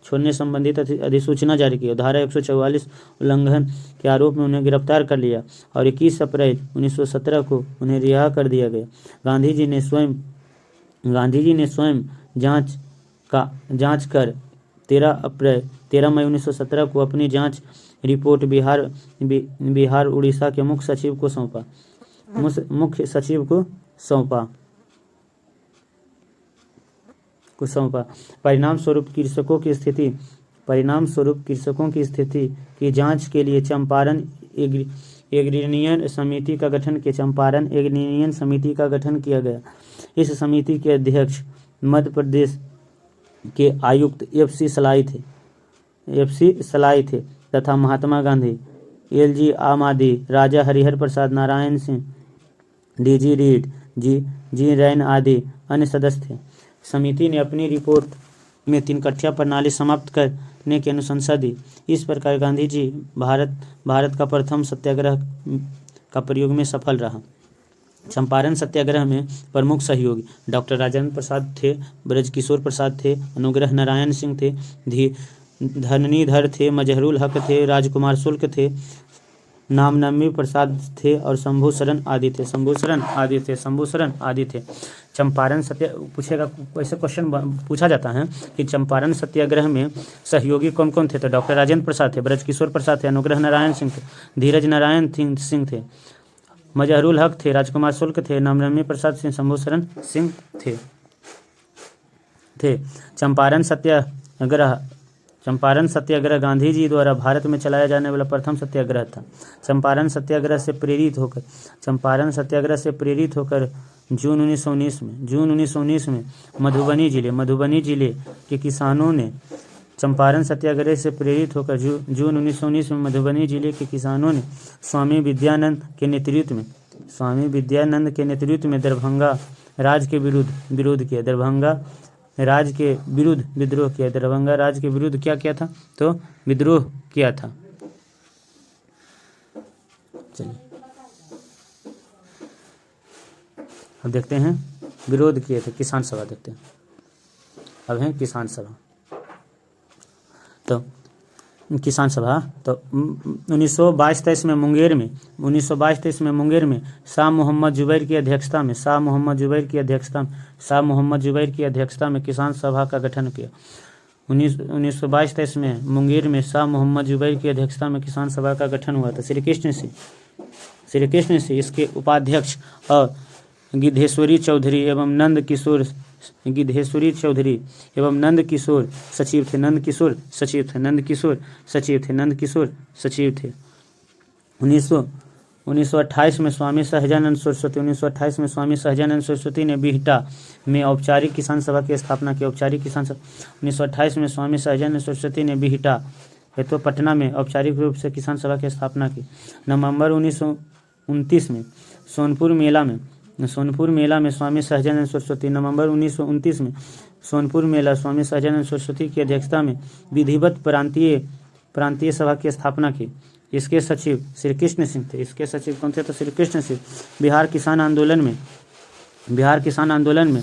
छोड़ने संबंधित अधिसूचना जारी की। धारा 144 उल्लंघन के आरोप में उन्हें गिरफ्तार कर लिया और 21 अप्रैल 1917 को उन्हें रिहा कर दिया गया। गांधी जी ने स्वयं जांच कर 13 मई 1917 को अपनी जांच रिपोर्ट बिहार उड़ीसा के मुख्य सचिव को सौंपा। परिणाम स्वरूप कृषकों की स्थिति की जांच के लिए चंपारण एग्रीनियन समिति का गठन किया गया। इस समिति के अध्यक्ष मध्य प्रदेश के आयुक्त F.C. सलाई थे तथा महात्मा गांधी, L.G. आमादी, राजा हरिहर प्रसाद, नारायण सिंह, D.G. रीड, जी रैन आदि अन्य सदस्य थे। समिति ने अपनी रिपोर्ट में 3 कठिया प्रणाली समाप्त करने की अनुशंसा दी। इस प्रकार गांधी जी भारत का प्रथम सत्याग्रह का प्रयोग में सफल रहा। चंपारण सत्याग्रह में प्रमुख सहयोगी डॉक्टर राजेंद्र प्रसाद थे, ब्रजकिशोर प्रसाद थे, अनुग्रह नारायण सिंह थे, धरणीधर थे, मजहरूल हक थे, राजकुमार शुक्ल थे, नामनम्मी प्रसाद थे और शंभूशरण आदि थे। चंपारण पूछेगा, ऐसे क्वेश्चन पूछा जाता है कि चंपारण सत्याग्रह में सहयोगी कौन कौन थे। तो डॉक्टर राजेंद्र प्रसाद थे, ब्रजकिशोर प्रसाद थे, अनुग्रह नारायण सिंह थे, धीरज नारायण सिंह थे, मजहरूल हक थे, राजकुमार शुक्ल थे, नामनम्मी प्रसाद सिंह, शंभूशरण सिंह थे। चंपारण सत्याग्रह गांधी जी द्वारा भारत में चलाया जाने वाला प्रथम सत्याग्रह था। चंपारण सत्याग्रह से प्रेरित होकर जून 1919 में मधुबनी जिले के किसानों ने चंपारण सत्याग्रह से प्रेरित होकर जून 1919 में मधुबनी जिले के किसानों ने स्वामी विद्यानंद के नेतृत्व में दरभंगा राज के विरोध किया। दरभंगा राज के विरुद्ध क्या किया था? तो विद्रोह किया था। चलिए अब देखते हैं विरोध किए थे। किसान सभा देखते हैं। अब है किसान सभा। तो किसान सभा तो 1922-23 में मुंगेर में शाह मोहम्मद जुबैर की अध्यक्षता में किसान सभा का गठन किया। 1922-23 में मुंगेर में शाह मोहम्मद जुबैर की अध्यक्षता में किसान सभा का गठन हुआ था। श्री कृष्ण सिंह इसके उपाध्यक्ष और गिद्धेश्वरी चौधरी एवं नंद किशोर सचिव थे। 1928 में स्वामी सहजानंद सरस्वती ने बिहटा में औपचारिक किसान सभा की स्थापना की। 1928 में स्वामी सहजानंद सरस्वती ने बिहटा हेतु पटना में औपचारिक रूप से किसान सभा की स्थापना की। नवंबर 1929 में सोनपुर मेला में स्वामी सहजानंद सरस्वती की अध्यक्षता में विधिवत प्रांतीय सभा की स्थापना की। इसके सचिव श्री कृष्ण सिंह थे। इसके सचिव कौन थे? तो श्री कृष्ण सिंह। बिहार किसान आंदोलन में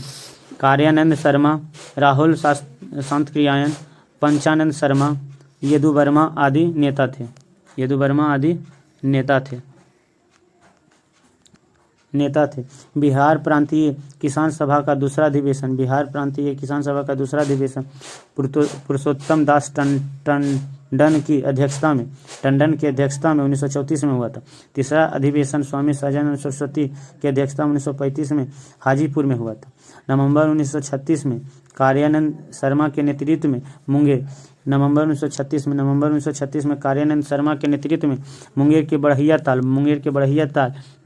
कार्यानंद शर्मा, राहुल शांतक्रियायन, पंचानंद शर्मा, यदु वर्मा आदि नेता थे। बिहार प्रांतीय किसान सभा का दूसरा अधिवेशन पुरुषोत्तम दास टंडन की अध्यक्षता में 1934 में हुआ था। तीसरा अधिवेशन स्वामी सहजानंद सरस्वती की अध्यक्षता में 1935 में हाजीपुर में हुआ था। नवंबर 1936 में कार्यानंद शर्मा के नेतृत्व में नवंबर 1936 में कार्यानंद शर्मा के नेतृत्व में मुंगेर के बढ़िया ताल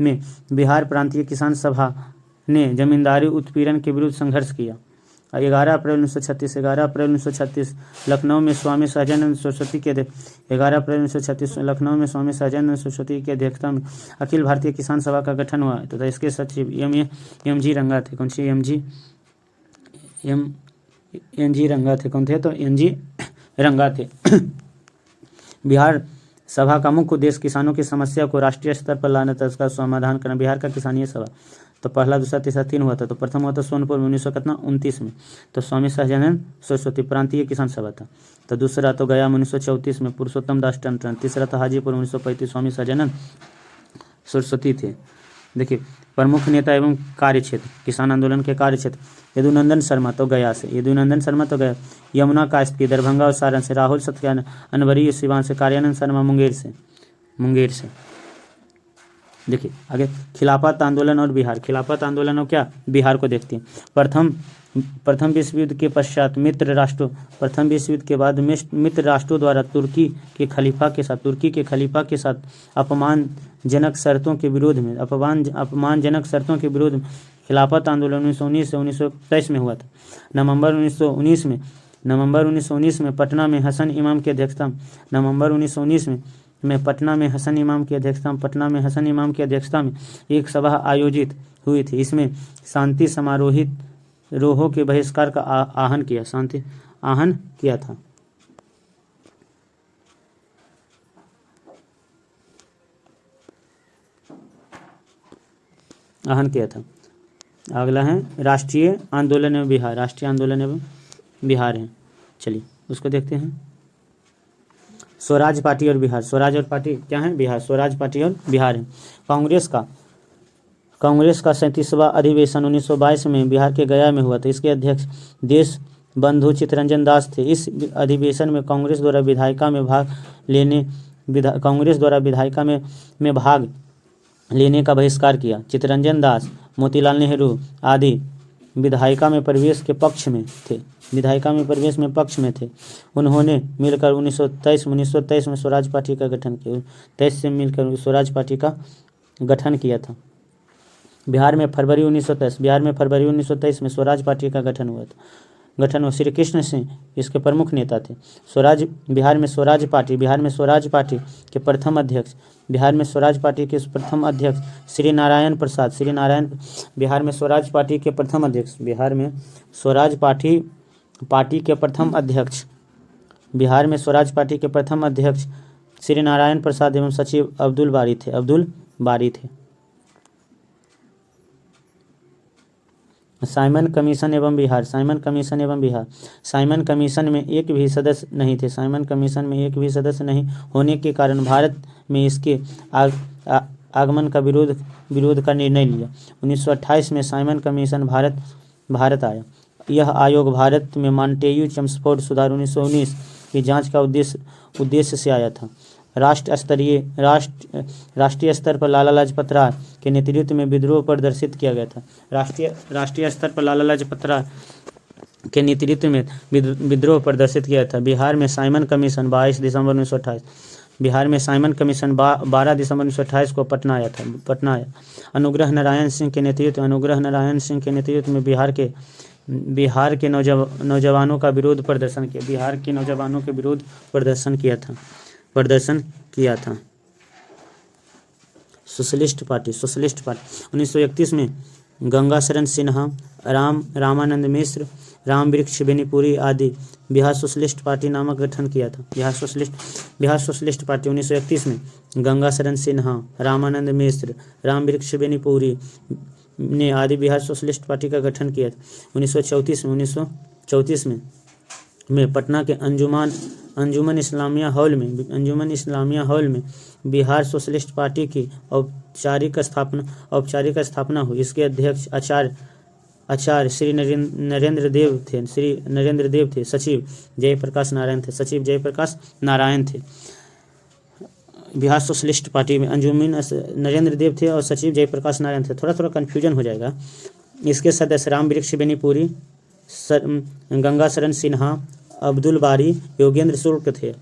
में बिहार प्रांतीय किसान सभा ने जमींदारी उत्पीड़न के विरुद्ध संघर्ष किया। 11 अप्रैल 1936 लखनऊ में स्वामी सहजानंद सरस्वती की अध्यक्षता में अखिल भारतीय किसान सभा का गठन हुआ तथा इसके सचिव एम जी रंगा थे। कौन सी? एन जी रंगा थे। कौन थे? तो एन जी रंगा थे। बिहार सभा का मुख्य उद्देश्य किसानों की समस्या को राष्ट्रीय स्तर पर लाना था, उसका समाधान करना। बिहार का किसानी सभा तो पहला, दूसरा, तीसरा 3 हुआ था। तो प्रथम हुआ था सोनपुर में 1929 में, तो स्वामी सहजानंद सरस्वती प्रांतीय किसान सभा था। तो दूसरा तो गया 1934 में पुरुषोत्तम दास टंडन। तीसरा था हाजीपुर 1935 स्वामी सहजानंद सरस्वती थे। देखिए प्रमुख नेता एवं कार्यक्षेत्र किसान आंदोलन के कार्यक्षेत्र यदुनंदन शर्मा तो गया। यमुना काश्ती दरभंगा और सारण से। राहुल सत्यान अनवरी सिवान से। कार्यानंद शर्मा मुंगेर से। देखिए आगे खिलाफत आंदोलन और बिहार। खिलाफत आंदोलन और क्या बिहार को देखते हैं। प्रथम विश्व युद्ध के पश्चात प्रथम विश्व युद्ध के बाद मित्र राष्ट्रों द्वारा तुर्की के खलीफा के साथ अपमानजनक शर्तों के विरोध में खिलाफत आंदोलन 1919 से 1923 में हुआ था। नवंबर 1919 में पटना में हसन इमाम की अध्यक्षता में एक सभा आयोजित हुई थी। इसमें शांति समारोहों के बहिष्कार का आहन किया था। अगला है राष्ट्रीय आंदोलन एवं बिहार है। चलिए उसको देखते हैं। स्वराज पार्टी और बिहार। स्वराज और पार्टी क्या है? बिहार। स्वराज पार्टी और बिहार है। कांग्रेस का 37वां अधिवेशन 1922 में बिहार के गया में हुआ था। इसके अध्यक्ष देश बंधु चित्तरंजन दास थे। इस अधिवेशन में कांग्रेस द्वारा विधायिका में भाग लेने का बहिष्कार किया। चित्तरंजन दास, मोतीलाल नेहरू आदि विधायिका में प्रवेश में पक्ष में थे। उन्होंने मिलकर 1923 में स्वराज पार्टी का गठन किया। 23 से मिलकर स्वराज पार्टी का गठन किया था। बिहार में फरवरी 1923 में स्वराज पार्टी का गठन हुआ। श्री कृष्ण सिंह इसके प्रमुख नेता थे। बिहार में स्वराज पार्टी के प्रथम अध्यक्ष श्री नारायण प्रसाद। बिहार में स्वराज पार्टी के प्रथम अध्यक्ष श्री नारायण प्रसाद एवं सचिव अब्दुल बारी थे। साइमन कमीशन एवं बिहार। साइमन कमीशन में एक भी सदस्य नहीं थे। नहीं होने के कारण भारत में इसके आगमन का विरोध का निर्णय लिया। 1928 में साइमन कमीशन भारत आया। यह आयोग भारत में मॉन्टेग्यू चेम्सफोर्ड सुधार 1919 की जांच का उद्देश्य से आया था। राष्ट्रीय स्तर पर लाला लाजपत राय के नेतृत्व में विद्रोह प्रदर्शित किया गया था। राष्ट्रीय स्तर पर लाला लाजपत राय के नेतृत्व में विद्रोह प्रदर्शित किया था। बिहार में साइमन कमीशन 22 दिसंबर 1928। बिहार में साइमन कमीशन 12 दिसंबर 1928 को पटना आया। अनुग्रह नारायण सिंह के नेतृत्व में बिहार के नौजवानों का विरोध प्रदर्शन किया था। सोशलिस्ट पार्टी 1931 में गंगा शरण सिन्हा, रामानंद मिश्र, राम वृक्ष बेनीपुरी आदि बिहार सोशलिस्ट पार्टी नामक गठन किया था। बिहार सोशलिस्ट पार्टी 1931 में गंगा शरण सिन्हा, रामानंद मिश्र, राम वृक्ष बेनीपुरी ने आदि बिहार सोशलिस्ट पार्टी का गठन किया था। 1934 में पटना के अंजुमन इस्लामिया हॉल में बिहार सोशलिस्ट पार्टी की औपचारिक स्थापना हुई। इसके अध्यक्ष आचार्य श्री नरेंद्र देव थे। सचिव जयप्रकाश नारायण थे। बिहार सोशलिस्ट पार्टी में अंजुमन नरेंद्र देव थे और सचिव जयप्रकाश नारायण थे। थोड़ा कन्फ्यूजन हो जाएगा। इसके सदस्य राम वृक्ष बेनीपुरी, गंगा शरण सिन्हा, अब्दुल बारी योगेंद्र शुक्ल थे।